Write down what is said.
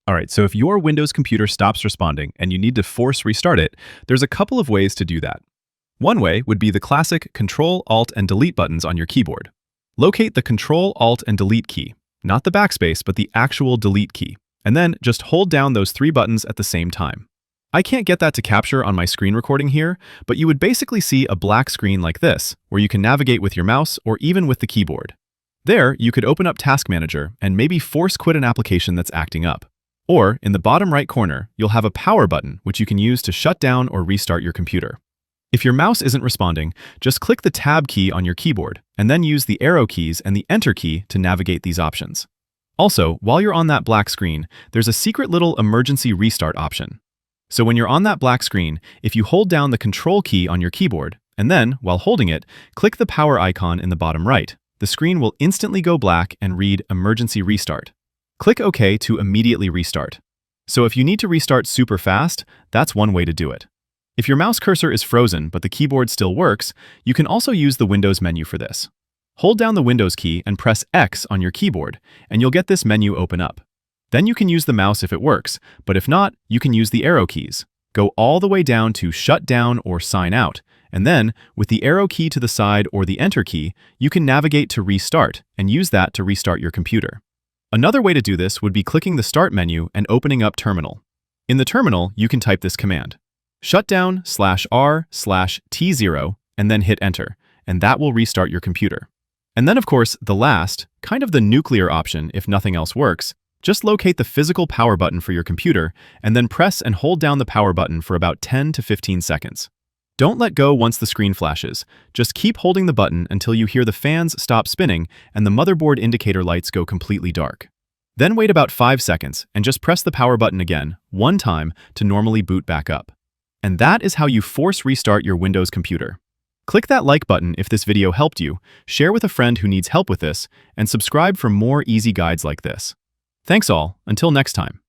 All right, so if your Windows computer stops responding and you need to force restart it, there's a couple of ways to do that. One way would be the classic Ctrl, Alt, and Delete buttons on your keyboard. Locate the Ctrl, Alt, and Delete key, not the backspace, but the actual Delete key, and then just hold down those three buttons at the same time. I can't get that to capture on my screen recording here, but you would basically see a black screen like this, where you can navigate with your mouse or even with the keyboard. There, you could open up Task Manager and maybe force quit an application that's acting up. Or, in the bottom right corner, you'll have a power button which you can use to shut down or restart your computer. If your mouse isn't responding, just click the Tab key on your keyboard and then use the arrow keys and the Enter key to navigate these options. Also, while you're on that black screen, there's a secret little emergency restart option. So when you're on that black screen, if you hold down the Control key on your keyboard, and then, while holding it, click the power icon in the bottom right, the screen will instantly go black and read Emergency Restart. Click OK to immediately restart. So if you need to restart super fast, that's one way to do it. If your mouse cursor is frozen but the keyboard still works, you can also use the Windows menu for this. Hold down the Windows key and press X on your keyboard, and you'll get this menu open up. Then you can use the mouse if it works, but if not, you can use the arrow keys. Go all the way down to Shut Down or Sign Out, and then, with the arrow key to the side or the Enter key, you can navigate to Restart and use that to restart your computer. Another way to do this would be clicking the Start menu and opening up Terminal. In the terminal, you can type this command: shutdown/R/T0 and then hit Enter, and that will restart your computer. And then of course, the last, kind of the nuclear option if nothing else works, just locate the physical power button for your computer and then press and hold down the power button for about 10 to 15 seconds. Don't let go once the screen flashes. Just keep holding the button until you hear the fans stop spinning and the motherboard indicator lights go completely dark. Then wait about 5 seconds and just press the power button again, one time, to normally boot back up. And that is how you force restart your Windows computer. Click that like button if this video helped you, share with a friend who needs help with this, and subscribe for more easy guides like this. Thanks all, until next time.